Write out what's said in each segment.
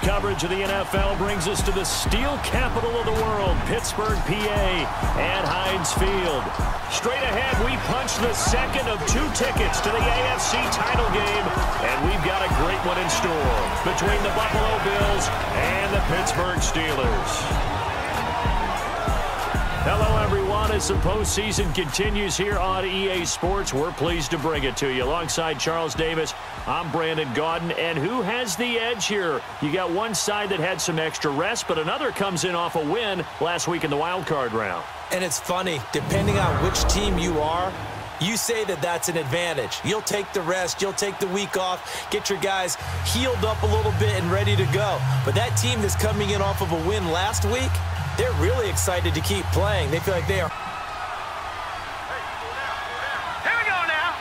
coverage of the NFL brings us to the steel capital of the world, Pittsburgh, PA, at Heinz Field. Straight ahead, we punch the second of 2 tickets to the AFC title game, and we've got a great one in store between the Buffalo Bills and the Pittsburgh Steelers. Hello, everyone. As the postseason continues here on EA Sports, we're pleased to bring it to you. Alongside Charles Davis, I'm Brandon Gaudin. And who has the edge here? You got one side that had some extra rest, but another comes in off a win last week in the wild card round. And it's funny, depending on which team you are, you say that that's an advantage. You'll take the rest, you'll take the week off, get your guys healed up a little bit and ready to go. But that team that's coming in off of a win last week, they're really excited to keep playing. They feel like they are. Here we go now.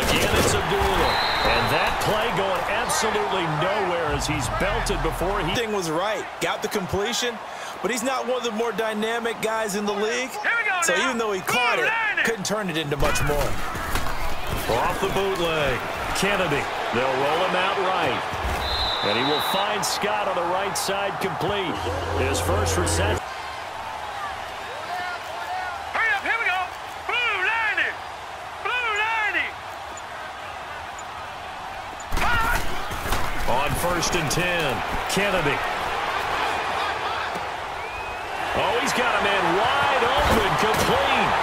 Again, it's Abdullah. And that play going absolutely nowhere as he's belted before he... Thing was right. Got the completion, but he's not one of the more dynamic guys in the league. Here we go so now. even though he caught it, couldn't turn it into much more. Off the bootleg. Kennedy. They'll roll him out right. And he will find Scott on the right side complete. His first reception. Hurry up, here we go. Blue 90. Blue 90. On 1st and 10. Kennedy. Oh, he's got a man wide open, complete.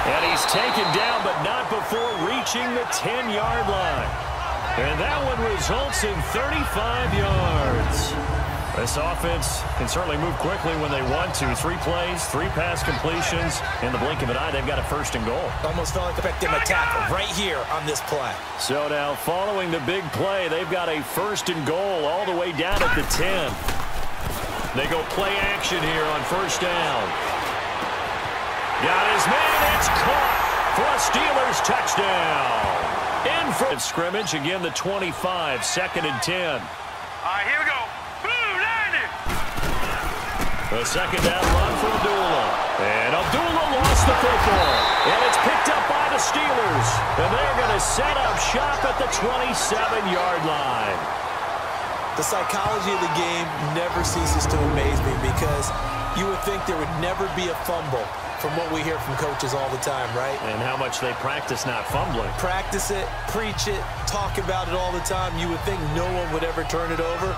And he's taken down, but not before reaching the 10-yard line. And that one results in 35 yards. This offense can certainly move quickly when they want to. 3 plays, 3 pass completions. In the blink of an eye, they've got a 1st and goal. Almost felt like they picked him a tackle right here on this play. So now, following the big play, they've got a 1st and goal all the way down at the 10. They go play action here on 1st down. Got his man. It's caught for a Steelers touchdown. In front of scrimmage, again the 25, 2nd and 10. All right, here we go. Blue 90. The 2nd down run for Abdullah. And Abdullah lost the football. And it's picked up by the Steelers. And they're going to set up shop at the 27-yard line. The psychology of the game never ceases to amaze me because you would think there would never be a fumble from what we hear from coaches all the time, right? And how much they practice not fumbling. Practice it, preach it, talk about it all the time. You would think no one would ever turn it over.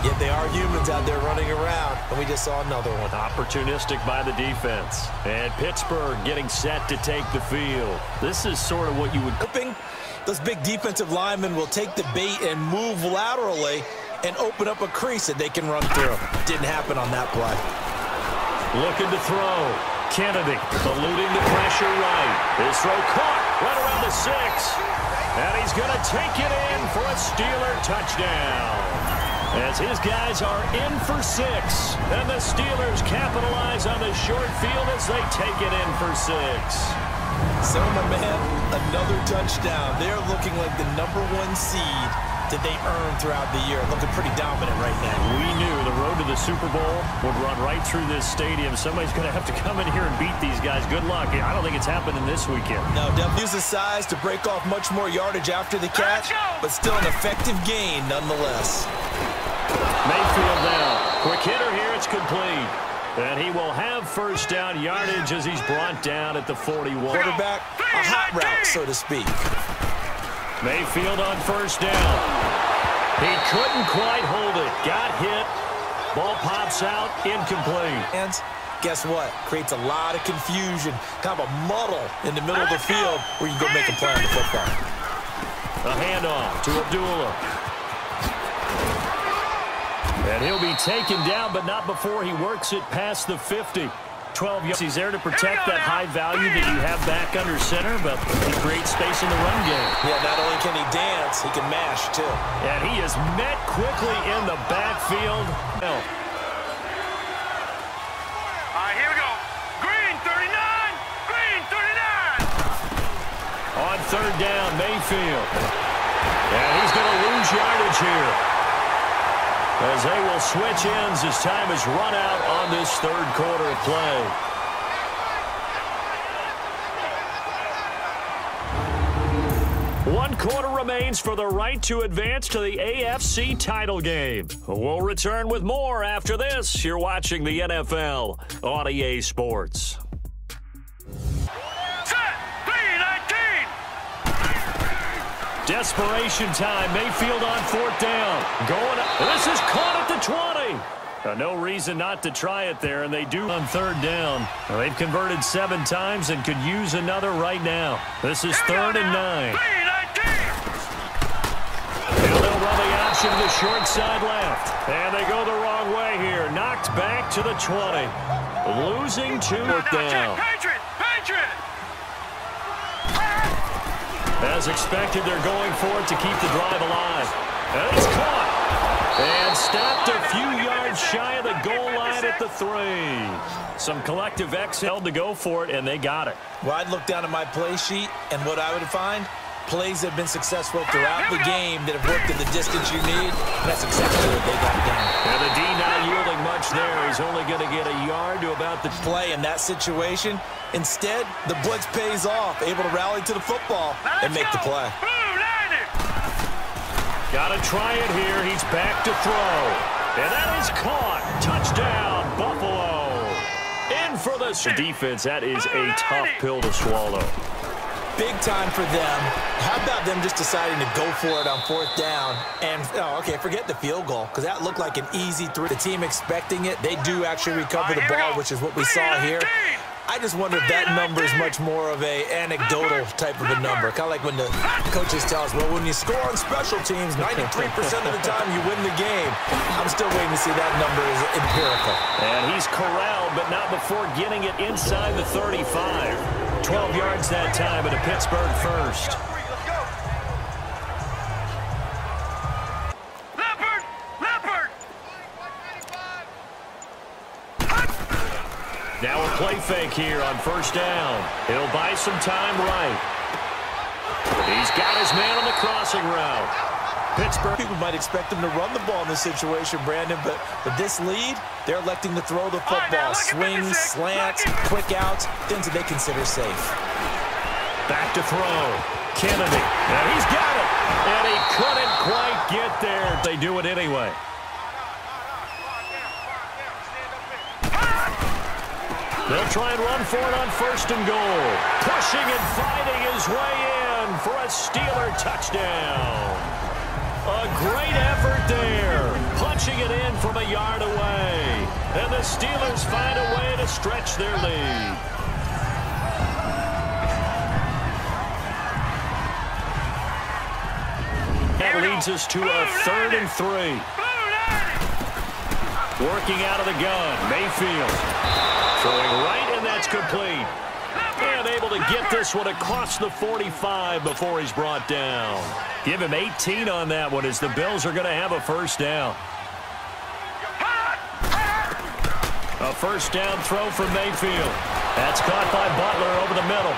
Yet they are humans out there running around, and we just saw another one. Opportunistic by the defense. And Pittsburgh getting set to take the field. This is sort of what you would... Hoping those big defensive linemen will take the bait and move laterally and open up a crease that they can run through. Didn't happen on that play. Looking to throw. Kennedy eluding the pressure right. His throw caught right around the 6. And he's going to take it in for a Steeler touchdown. As his guys are in for 6. And the Steelers capitalize on the short field as they take it in for 6. So, my man, another touchdown. They're looking like the #1 seed that they earned throughout the year. Looking pretty dominant right now. We knew the road to the Super Bowl would run right through this stadium. Somebody's going to have to come in here and beat these guys. Good luck. I don't think it's happening this weekend. No, definitely use the size to break off much more yardage after the catch, but still an effective gain nonetheless. Mayfield now. Quick hitter here. It's complete. And he will have 1st down yardage as he's brought down at the 41. Quarterback, a hot route, so to speak. Mayfield on 1st down. He couldn't quite hold it. Got hit. Ball pops out. Incomplete. And guess what? Creates a lot of confusion. Kind of a muddle in the middle of the field where you can go make a play on the football. A handoff to Abdullah. And he'll be taken down, but not before he works it past the 50. 12 yards. He's there to protect that high value that you have back under center, but he creates space in the run game. Yeah, not only can he dance, he can mash, too. And he is met quickly in the backfield. All right, here we go. Green 39. Green 39. On 3rd down, Mayfield. And he's going to lose yardage here, as they will switch ends as time is run out on this 3rd quarter of play. 1 quarter remains for the right to advance to the AFC title game. We'll return with more after this. You're watching the NFL on EA Sports. Desperation time. Mayfield on 4th down. Going up. This is caught at the 20. No reason not to try it there, and they do on 3rd down. They've converted 7 times and could use another right now. This is 3rd and 9. And they'll run the option to the short side left. And they go the wrong way here. Knocked back to the 20. Losing 2 down. As expected, they're going for it to keep the drive alive. And it's caught. And stopped a few yards shy of the goal line at the 3. Some collective X held to go for it, and they got it. Well, I'd look down at my play sheet, and what I would find, plays have been successful throughout the game that have worked in the distance you need. That's exactly what they got done. And the D not yielding much there. He's only going to get a yard to about the play in that situation. Instead, the blitz pays off, able to rally to the football and make the play. Got to try it here. He's back to throw. And that is caught. Touchdown, Buffalo. In for the defense. That is a tough pill to swallow. Big time for them. How about them just deciding to go for it on 4th down? And, forget the field goal, because that looked like an easy 3. The team expecting it. They do actually recover the ball, which is what we saw here. I just wonder if that number is much more of a anecdotal type of a number. Kind of like when the coaches tell us, well, when you score on special teams, 93% of the time you win the game. I'm still waiting to see that number is empirical. And he's corralled, but not before getting it inside the 35. 12 yards that time at a Pittsburgh first. Now a play fake here on 1st down. He'll buy some time right. He's got his man on the crossing route. Pittsburgh. People might expect him to run the ball in this situation, Brandon, but with this lead, they're electing to throw the football. Swings, slants, quick outs, things that they consider safe. Back to throw. Kennedy. And he's got it. And he couldn't quite get there. They do it anyway. They'll try and run for it on 1st and goal. Pushing and fighting his way in for a Steeler touchdown. A great effort there. Punching it in from a yard away. And the Steelers find a way to stretch their lead. That leads us to a 3rd and 3. Working out of the gun, Mayfield. Throwing right, and that's complete. And able to get this one across the 45 before he's brought down. Give him 18 on that one as the Bills are going to have a 1st down. A 1st down throw from Mayfield. That's caught by Butler over the middle.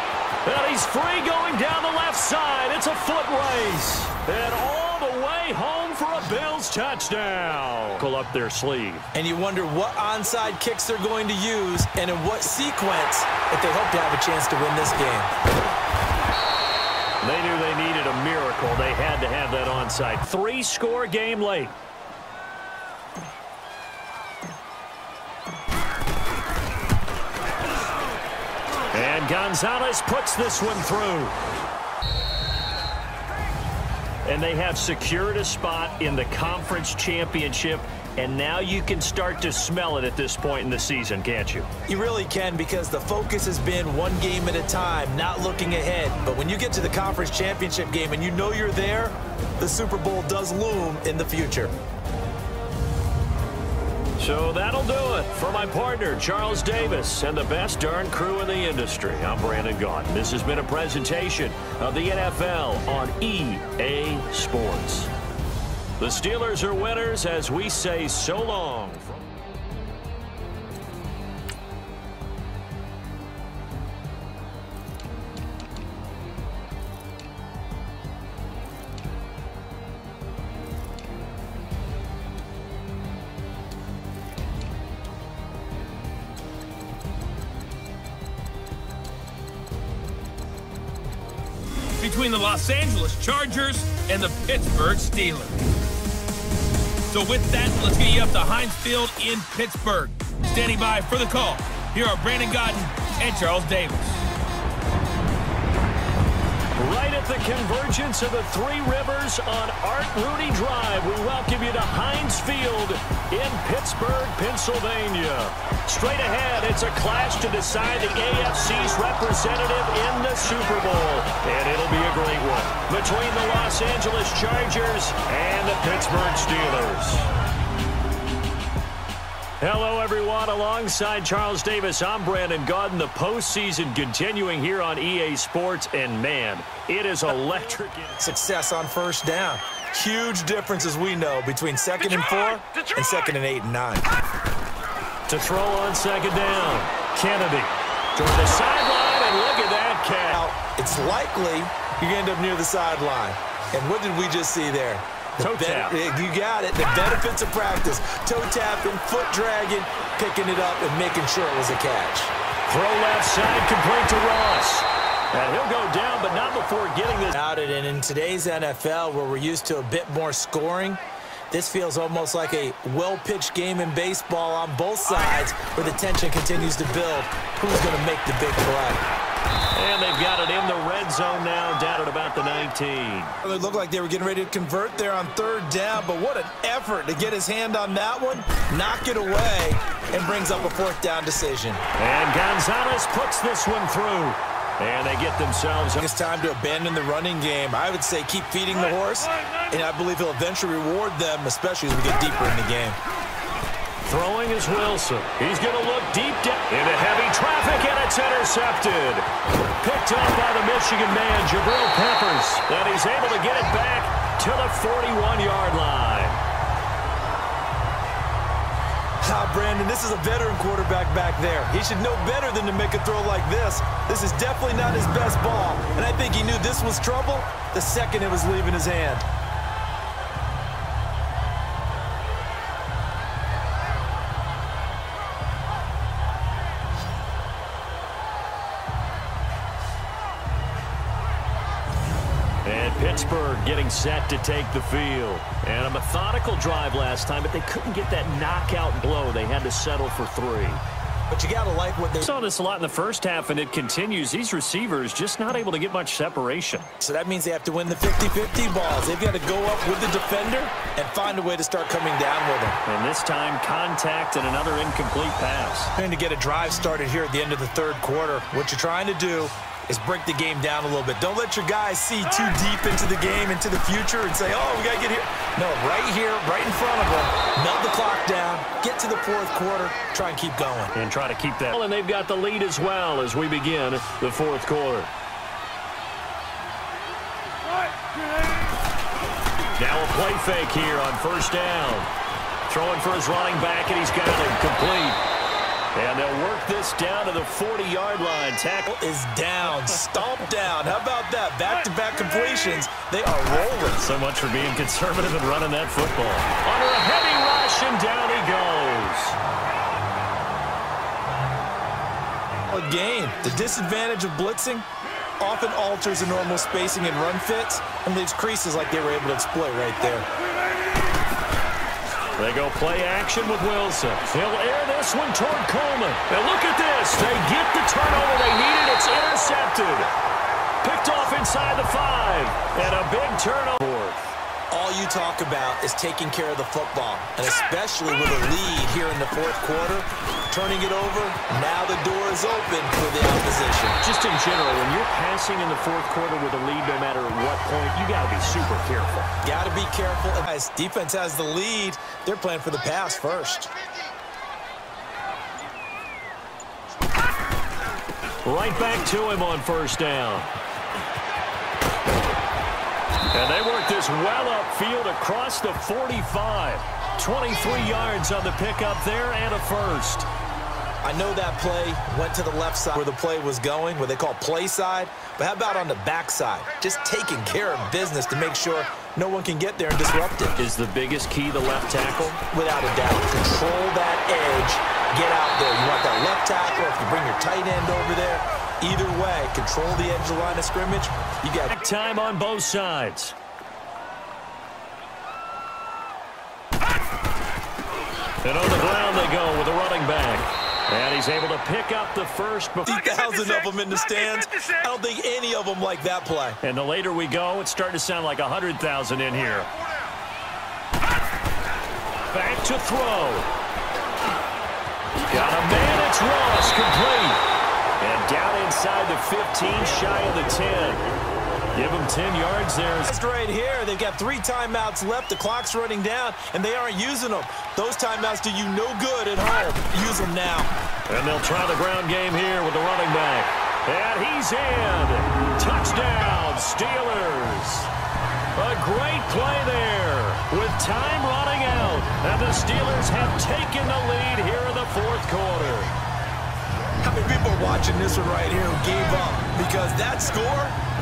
And he's free going down the left side. It's a foot race. And all the way home for a Bills touchdown. Pull up their sleeve. And you wonder what onside kicks they're going to use and in what sequence if they hope to have a chance to win this game. They knew they needed a miracle. They had to have that onside. 3-score game late. And Gonzalez puts this one through. And they have secured a spot in the conference championship. And now you can start to smell it at this point in the season, can't you? You really can, because the focus has been one game at a time, not looking ahead. But when you get to the conference championship game and you know you're there, the Super Bowl does loom in the future. So that'll do it for my partner, Charles Davis, and the best darn crew in the industry. I'm Brandon Gaughan. This has been a presentation of the NFL on EA Sports. The Steelers are winners as we say so long. between the Los Angeles Chargers and the Pittsburgh Steelers. So with that, let's get you up to Heinz Field in Pittsburgh. Standing by for the call, here are Brandon Gaudin and Charles Davis. Right at the convergence of the Three Rivers on Art Rooney Drive, we welcome you to Heinz Field in Pittsburgh, Pennsylvania. Straight ahead, it's a clash to decide the AFC's representative in the Super Bowl. And it'll be a great one between the Los Angeles Chargers and the Pittsburgh Steelers. Hello, everyone. Alongside Charles Davis, I'm Brandon Gaudin. The postseason continuing here on EA Sports, and man, it is electric. Success on first down. Huge difference, as we know, between 2nd and 4 and 2nd and 8 and 9. To throw on 2nd down, Kennedy toward the sideline, and look at that catch. Now, it's likely you're going to end up near the sideline. And what did we just see there? Toe tap. You got it. The benefits of practice. Toe tapping, foot dragging, picking it up, and making sure it was a catch. Throw left side, complete to Ross. And he'll go down, but not before getting this. And in today's NFL, where we're used to a bit more scoring, this feels almost like a well-pitched game in baseball on both sides, where the tension continues to build. Who's going to make the big play? And they've got it in the red zone now, down at about the 19. It looked like they were getting ready to convert there on 3rd down, but what an effort to get his hand on that one, knock it away, and brings up a 4th down decision. And Gonzalez puts this one through. And they get themselves. It's time to abandon the running game. I would say keep feeding the horse, and I believe he'll eventually reward them, especially as we get deeper in the game. Throwing is Wilson. He's going to look deep down into heavy traffic, and it's intercepted. Picked up by the Michigan man, Jabril Peppers. And he's able to get it back to the 41-yard line. Brandon, this is a veteran quarterback back there. He should know better than to make a throw like this. This is definitely not his best ball, and I think he knew this was trouble the second it was leaving his hand. Pittsburgh getting set to take the field. And a methodical drive last time, but they couldn't get that knockout blow. They had to settle for 3. But you got to like what they saw this a lot in the first half, and it continues. These receivers just not able to get much separation. So that means they have to win the 50-50 balls. They've got to go up with the defender and find a way to start coming down with him. And this time, contact and another incomplete pass. Trying to get a drive started here at the end of the 3rd quarter. What you're trying to do is break the game down a little bit. Don't let your guys see too deep into the game, into the future, and say, oh, we got to get here. No, right here, right in front of them. Melt the clock down, get to the 4th quarter, try and keep going. And try to keep that. And they've got the lead as well as we begin the 4th quarter. Now a play fake here on 1st down. Throwing for his running back, and he's got it complete. And they'll work this down to the 40-yard line. Tackle is down, stomped down. How about that? Back-to-back completions. They are rolling. So much for being conservative and running that football. Under a heavy rush, and down he goes. A gain. The disadvantage of blitzing often alters the normal spacing and run fits and leaves creases like they were able to exploit right there. They go play action with Wilson. He'll air this one toward Coleman. And look at this. They get the turnover they needed. It's intercepted. Picked off inside the 5. And a big turnover. All you talk about is taking care of the football, and especially with a lead here in the 4th quarter, turning it over, now the door is open for the opposition. Just in general, when you're passing in the 4th quarter with a lead, no matter what point, you got to be super careful. Got to be careful. As defense has the lead, they're playing for the pass first. Right back to him on 1st down. And they work this well upfield across the 45. 23 yards on the pickup there and a first. I know that play went to the left side where the play was going, what they call play side. But how about on the back side? Just taking care of business to make sure no one can get there and disrupt it. Is the biggest key the left tackle? Without a doubt. Control that edge. Get out there. You want that left tackle. If you bring your tight end over there, Either way, control the edge of the line of scrimmage. You got time on both sides. And on the ground they go with the running back. And he's able to pick up the first. 50,000 of them in the stands. I don't think any of them like that play. And the later we go, it's starting to sound like 100,000 in here. Back to throw. Got a man, it's Ross, complete. And down inside the 15, shy of the 10. Give them 10 yards there. Just right here, they've got 3 timeouts left. The clock's running down, and they aren't using them. Those timeouts do you no good at home. Use them now. And they'll try the ground game here with the running back. And he's in. Touchdown, Steelers. A great play there with time running out. And the Steelers have taken the lead here in the fourth quarter. How many people are watching this one right here who gave up? Because that score,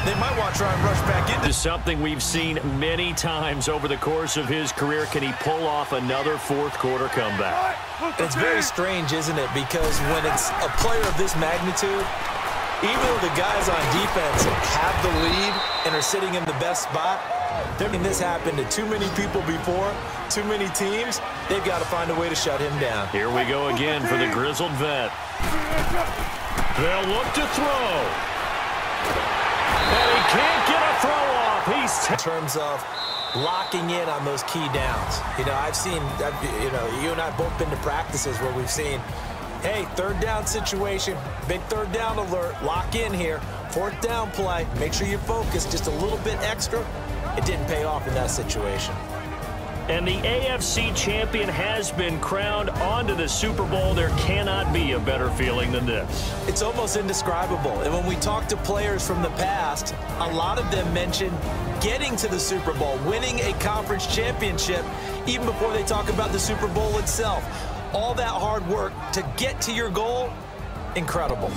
they might want to try and rush back into. This is something we've seen many times over the course of his career. Can he pull off another fourth quarter comeback? It's very strange, isn't it? Because when it's a player of this magnitude, even though the guys on defense have the lead and are sitting in the best spot, this happened to too many people before, too many teams. They've got to find a way to shut him down. Here we go again for the grizzled vet. They'll look to throw. And he can't get a throw off. He's in terms of locking in on those key downs. You know, you and I both been to practices where we've seen, hey, third down situation, big third down alert, lock in here, fourth down play, make sure you're focused just a little bit extra. It didn't pay off in that situation. And the AFC champion has been crowned onto the Super Bowl. There cannot be a better feeling than this. It's almost indescribable. And when we talk to players from the past, a lot of them mention getting to the Super Bowl, winning a conference championship, even before they talk about the Super Bowl itself. All that hard work to get to your goal, incredible.